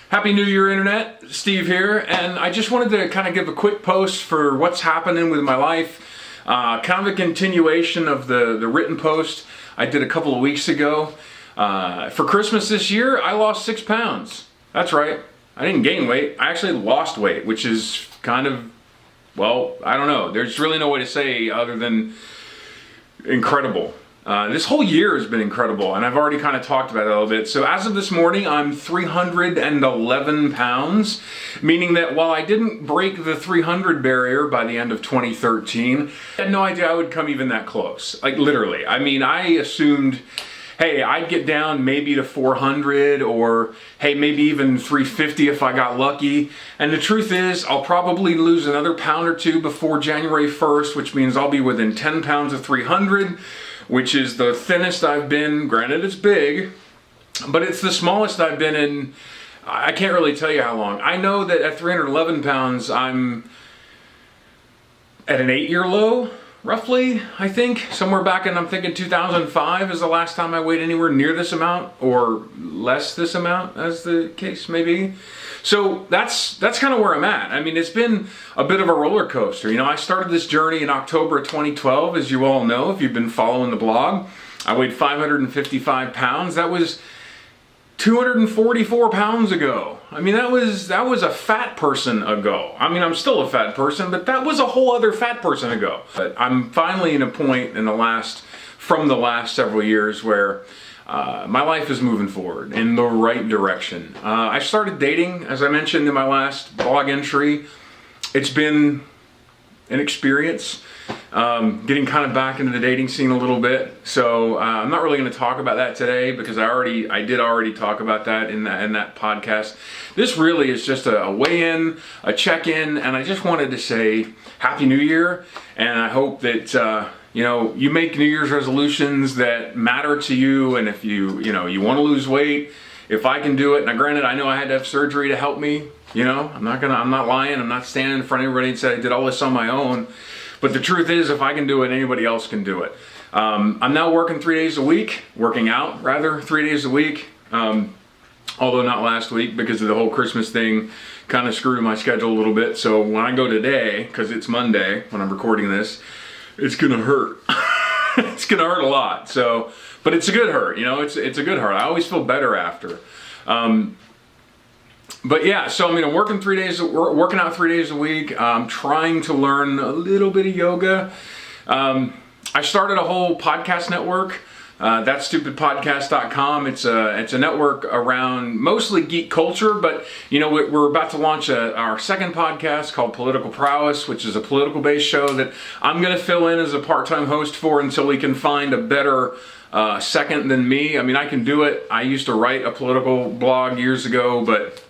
Happy New Year, Internet. Steve here, and I just wanted to kind of give a quick post for what's happening with my life. Kind of a continuation of the written post I did a couple of weeks ago. For Christmas this year, I lost 6 pounds. That's right. I didn't gain weight. I actually lost weight, which is kind of, well, I don't know. There's really no way to say other than incredible. This whole year has been incredible, and I've already kind of talked about it a little bit. So as of this morning, I'm 311 pounds, meaning that while I didn't break the 300 barrier by the end of 2013, I had no idea I would come even that close. Like, literally. I mean, I assumed, hey, I'd get down maybe to 400, or hey, maybe even 350 if I got lucky. And the truth is, I'll probably lose another pound or two before January 1st, which means I'll be within 10 pounds of 300, which is the thinnest I've been. Granted, it's big, but it's the smallest I've been in, I can't really tell you how long. I know that at 311 pounds, I'm at an 8-year low, roughly, I think. Somewhere back in, I'm thinking 2005 is the last time I weighed anywhere near this amount, or less this amount, as the case may be. So that's kind of where I'm at. I mean, it's been a bit of a roller coaster. You know, I started this journey in October of 2012, as you all know, if you've been following the blog. I weighed 555 pounds. That was 244 pounds ago. I mean, that was a fat person ago. I mean, I'm still a fat person, but that was a whole other fat person ago. But I'm finally in a point from the last several years where my life is moving forward in the right direction. I started dating, as I mentioned in my last blog entry. It's been an experience, getting kind of back into the dating scene a little bit. So I'm not really going to talk about that today because I did already talk about that in that podcast. This really is just a weigh-in, a check-in, and I just wanted to say Happy New Year, and I hope that you make New Year's resolutions that matter to you, and if you want to lose weight, if I can do it. Now, granted, I know I had to have surgery to help me. I'm not lying. I'm not standing in front of everybody and saying I did all this on my own. But the truth is, if I can do it, anybody else can do it. I'm now working 3 days a week, working out rather 3 days a week. Although not last week because of the whole Christmas thing kind of screwed my schedule a little bit. So when I go today, because it's Monday when I'm recording this, it's gonna hurt. It's gonna hurt a lot. So, but it's a good hurt. It's a good hurt. I always feel better after. But yeah, so I mean, I'm working working out 3 days a week. I'm trying to learn a little bit of yoga. I started a whole podcast network. Thatstupidpodcast.com. It's a network around mostly geek culture, but we're about to launch our second podcast called Political Prowess, which is a political based show that I'm going to fill in as a part-time host for until we can find a better second than me. I mean, I can do it. I used to write a political blog years ago, but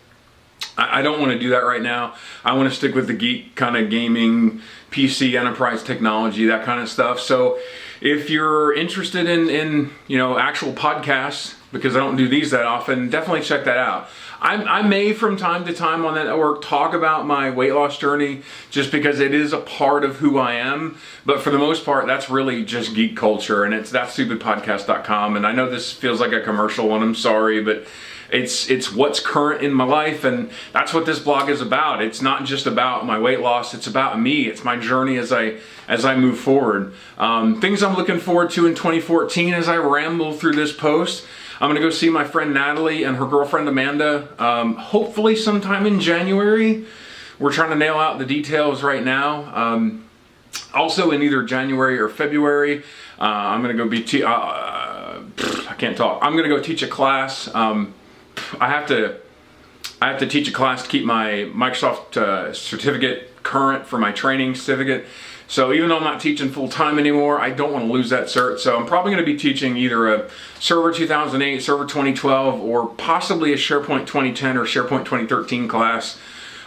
I don't want to do that right now. I want to stick with the geek kind of gaming, PC, enterprise technology, that kind of stuff. So if you're interested in actual podcasts, because I don't do these that often, definitely check that out. I may from time to time on that network talk about my weight loss journey just because it is a part of who I am. But for the most part, that's really just geek culture, and it's thatstupidpodcast.com. And I know this feels like a commercial, and I'm sorry, but it's what's current in my life, and that's what this blog is about. It's not just about my weight loss, it's about me. It's my journey as I move forward. Things I'm looking forward to in 2014 as I ramble through this post. I'm gonna go see my friend Natalie and her girlfriend Amanda, hopefully sometime in January. We're trying to nail out the details right now. Also in either January or February, I'm gonna go I can't talk. I'm gonna go teach a class. I have to teach a class to keep my Microsoft certificate current for my training certificate. So even though I'm not teaching full time anymore, I don't want to lose that cert. So I'm probably going to be teaching either a Server 2008, Server 2012, or possibly a SharePoint 2010 or SharePoint 2013 class.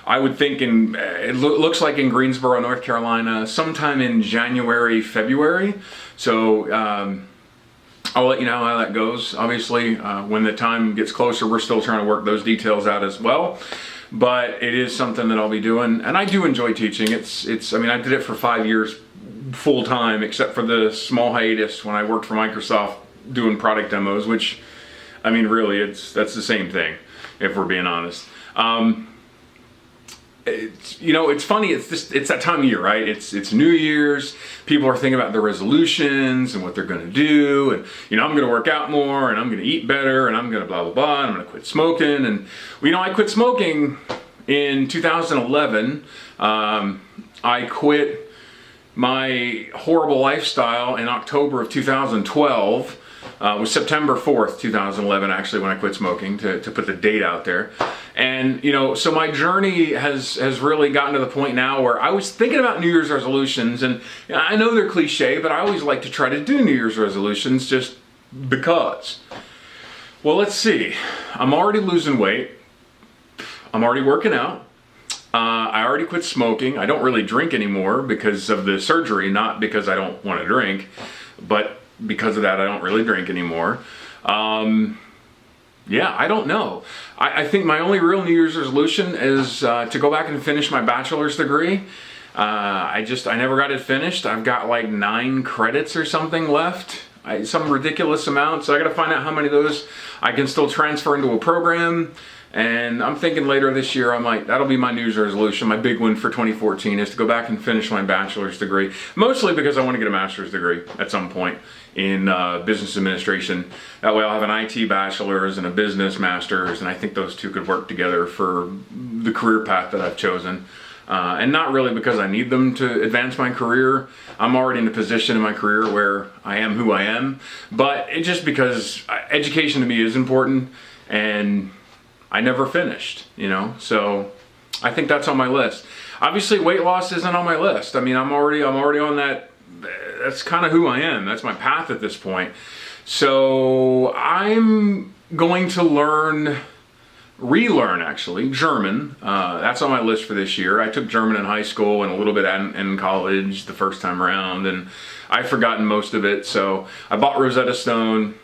I would think it looks like in Greensboro, North Carolina, sometime in January, February. So I'll let you know how that goes. Obviously, when the time gets closer, we're still trying to work those details out as well. But it is something that I'll be doing, and I do enjoy teaching. I mean, I did it for 5 years full time, except for the small hiatus when I worked for Microsoft doing product demos, which, I mean, really, that's the same thing. if we're being honest. It's funny. It's that time of year, right? It's New Year's. People are thinking about their resolutions and what they're going to do, and I'm going to work out more, and I'm going to eat better, and I'm going to blah blah blah, and I'm going to quit smoking. And I quit smoking in 2011. I quit my horrible lifestyle in October of 2012. It was September 4th, 2011, actually, when I quit smoking, to put the date out there. And, so my journey has really gotten to the point now where I was thinking about New Year's resolutions, and I know they're cliche, but I always like to try to do New Year's resolutions just because. Well, let's see. I'm already losing weight. I'm already working out. I already quit smoking. I don't really drink anymore because of the surgery, not because I don't want to drink, but because of that, I don't really drink anymore. I don't know. I think my only real New Year's resolution is to go back and finish my bachelor's degree. I never got it finished. I've got like 9 credits or something left. Some ridiculous amount. So I got to find out how many of those I can still transfer into a program. And I'm thinking later this year, that'll be my New Year's resolution. My big one for 2014 is to go back and finish my bachelor's degree. Mostly because I want to get a master's degree at some point in business administration. That way I'll have an IT bachelor's and a business master's, and I think those two could work together for the career path that I've chosen. And not really because I need them to advance my career. I'm already in a position in my career where I am who I am. But it's just because education to me is important, and I never finished, so I think that's on my list. Obviously, weight loss isn't on my list. I'm already on that. That's kind of who I am. That's my path at this point. So I'm going to relearn actually, German. That's on my list for this year. I took German in high school and a little bit in college the first time around, and I've forgotten most of it. So I bought Rosetta Stone,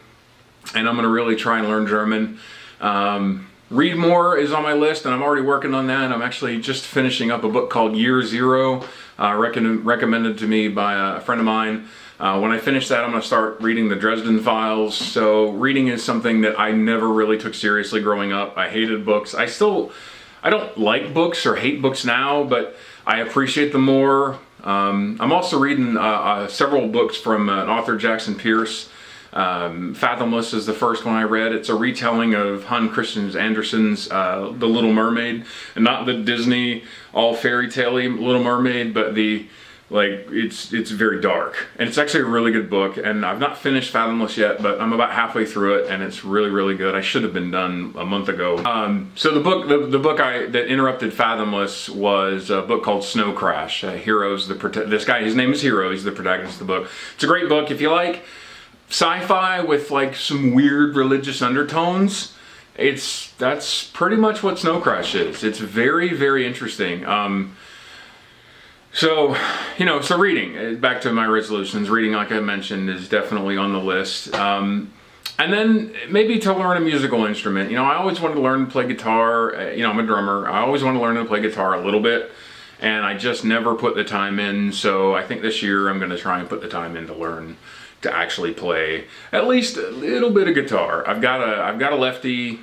and I'm going to really try and learn German. Read more is on my list, and I'm already working on that. I'm actually just finishing up a book called Year Zero, recommended to me by a friend of mine. When I finish that, I'm going to start reading the Dresden Files. So reading is something that I never really took seriously growing up. I hated books. I don't like books or hate books now, but I appreciate them more. I'm also reading several books from an author, Jackson Pierce. Fathomless is the first one I read. It's a retelling of Hans Christian Andersen's The Little Mermaid, and not the Disney all fairy tale-y Little Mermaid, but it's very dark, and it's actually a really good book. And I've not finished Fathomless yet, but I'm about halfway through it, and it's really, really good. I should have been done a month ago. So the book that interrupted Fathomless was a book called Snow Crash. This guy, his name is Hero. He's the protagonist of the book. It's a great book if you like sci-fi with some weird religious undertones. That's pretty much what Snow Crash is. It's very, very interesting. So reading, back to my resolutions, reading, like I mentioned, is definitely on the list. And then maybe to learn a musical instrument. I always wanted to learn to play guitar. I'm a drummer. I always wanted to learn to play guitar a little bit, and I just never put the time in. So I think this year I'm going to try and put the time in to learn to actually play at least a little bit of guitar. I've got a lefty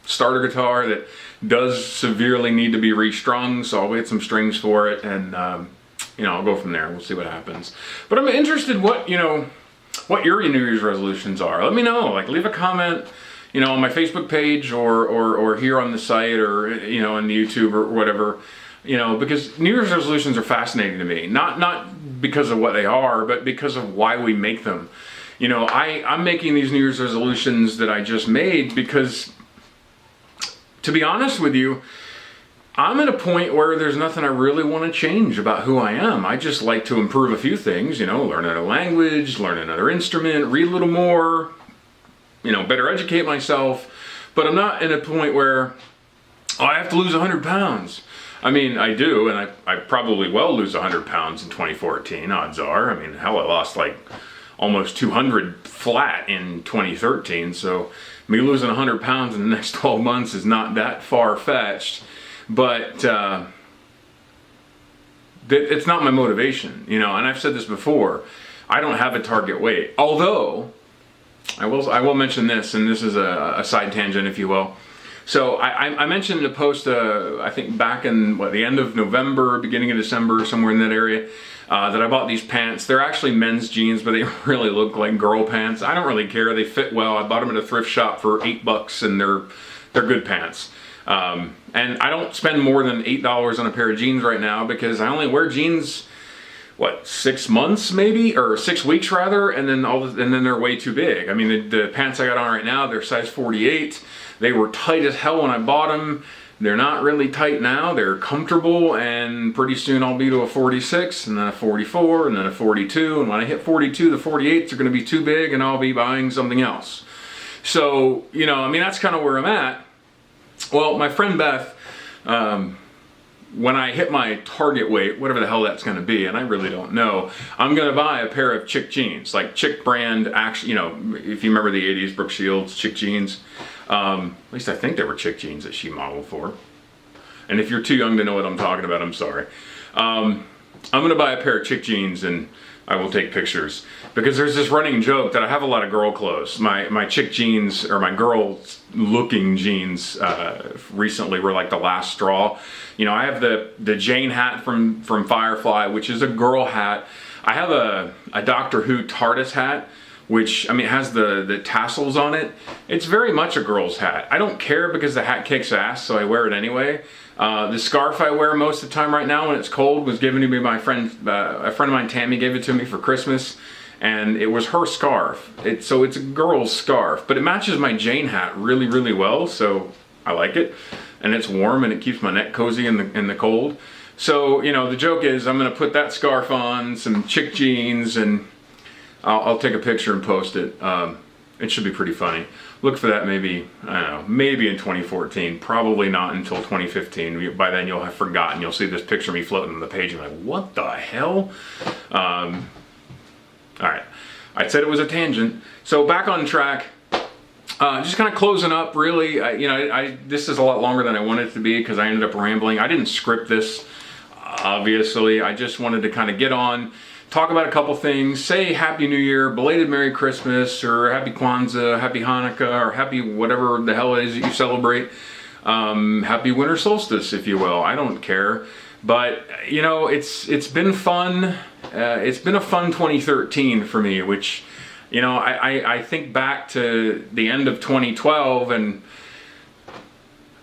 starter guitar that does severely need to be restrung, so I'll get some strings for it, and I'll go from there. We'll see what happens. But I'm interested what your New Year's resolutions are. Let me know. Leave a comment, on my Facebook page or here on the site, or on the YouTube or whatever. Because New Year's resolutions are fascinating to me. Not because of what they are, but because of why we make them. I'm making these New Year's resolutions that I just made because, to be honest with you, I'm at a point where there's nothing I really want to change about who I am. I just like to improve a few things, learn another language, learn another instrument, read a little more, better educate myself. But I'm not in a point where, I have to lose 100 pounds. I do, and I probably will lose 100 pounds in 2014, odds are. I lost almost 200 flat in 2013, so me losing 100 pounds in the next 12 months is not that far-fetched, but it's not my motivation, and I've said this before, I don't have a target weight, although I will mention this, and this is a side tangent, if you will. So I mentioned in a post, I think back in the end of November, beginning of December, somewhere in that area, that I bought these pants. They're actually men's jeans, but they really look like girl pants. I don't really care. They fit well. I bought them at a thrift shop for $8, and they're good pants. And I don't spend more than $8 on a pair of jeans right now because I only wear jeans, 6 months maybe, or 6 weeks rather, and then they're way too big. I mean, the pants I got on right now, they're size 48. They were tight as hell when I bought them. They're not really tight now. They're comfortable, and pretty soon I'll be to a 46, and then a 44, and then a 42. And when I hit 42, the 48s are going to be too big, and I'll be buying something else. So, I mean, that's kind of where I'm at. Well, my friend Beth, when I hit my target weight, whatever the hell that's going to be, and I really don't know, I'm going to buy a pair of Chick jeans, like Chick brand, actually, if you remember the 80s Brooke Shields Chick jeans. At least I think they were Chick jeans that she modeled for. And if you're too young to know what I'm talking about, I'm sorry. I'm going to buy a pair of Chick jeans and I will take pictures. Because there's this running joke that I have a lot of girl clothes. My Chick jeans, or my girl looking jeans, recently were like the last straw. I have the Jane hat from Firefly, which is a girl hat. I have a Doctor Who TARDIS hat, which, I mean, it has the tassels on it. It's very much a girl's hat. I don't care because the hat kicks ass, so I wear it anyway. The scarf I wear most of the time right now when it's cold was given to me by a friend of mine, Tammy, gave it to me for Christmas. And it was her scarf. So it's a girl's scarf, but it matches my Jane hat really, really well, so I like it. And it's warm and it keeps my neck cozy in the cold. So, the joke is I'm going to put that scarf on, some Chick jeans, and I'll take a picture and post it. It should be pretty funny. Look for that maybe, I don't know, maybe in 2014. Probably not until 2015. By then you'll have forgotten. You'll see this picture of me floating on the page and like, what the hell? All right, I said it was a tangent. So back on track, just kind of closing up really. This is a lot longer than I wanted it to be because I ended up rambling. I didn't script this, obviously. I just wanted to kind of get on, talk about a couple things, say Happy New Year, belated Merry Christmas, or Happy Kwanzaa, Happy Hanukkah, or Happy whatever the hell it is that you celebrate. Happy Winter Solstice, if you will. I don't care. But, it's been fun. It's been a fun 2013 for me, which, I think back to the end of 2012 and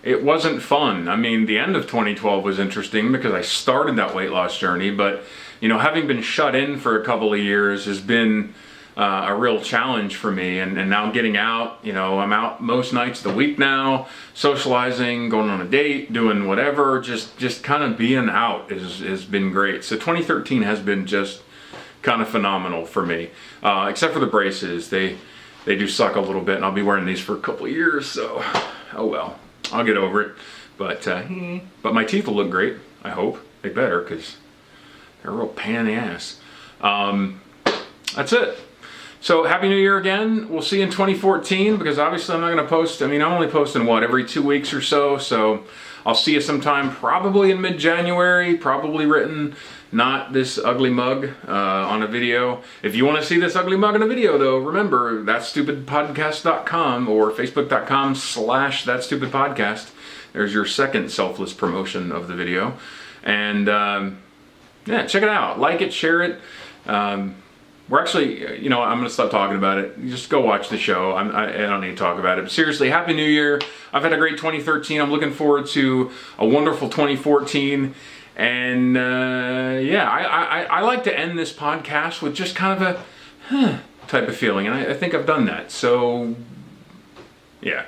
it wasn't fun. I mean, the end of 2012 was interesting because I started that weight loss journey, but, having been shut in for a couple of years has been a real challenge for me. And now getting out, I'm out most nights of the week now, socializing, going on a date, doing whatever, just kind of being out has been great. So 2013 has been just kind of phenomenal for me, except for the braces. They do suck a little bit, and I'll be wearing these for a couple of years, so oh well, I'll get over it. But my teeth will look great, I hope. They better, because they're a real pain in the ass. That's it. So Happy New Year again. We'll see you in 2014 because obviously I'm not going to post. I mean, I'm only posting every 2 weeks or so. So I'll see you sometime probably in mid-January, probably written, not this ugly mug on a video. If you want to see this ugly mug on a video though, remember thatstupidpodcast.com or facebook.com/thatstupidpodcast. There's your second selfless promotion of the video. And yeah, check it out. Like it, share it. We're actually, I'm going to stop talking about it. Just go watch the show. I don't need to talk about it. But seriously, Happy New Year. I've had a great 2013. I'm looking forward to a wonderful 2014. And yeah, I like to end this podcast with just kind of a type of feeling. And I think I've done that. So, yeah.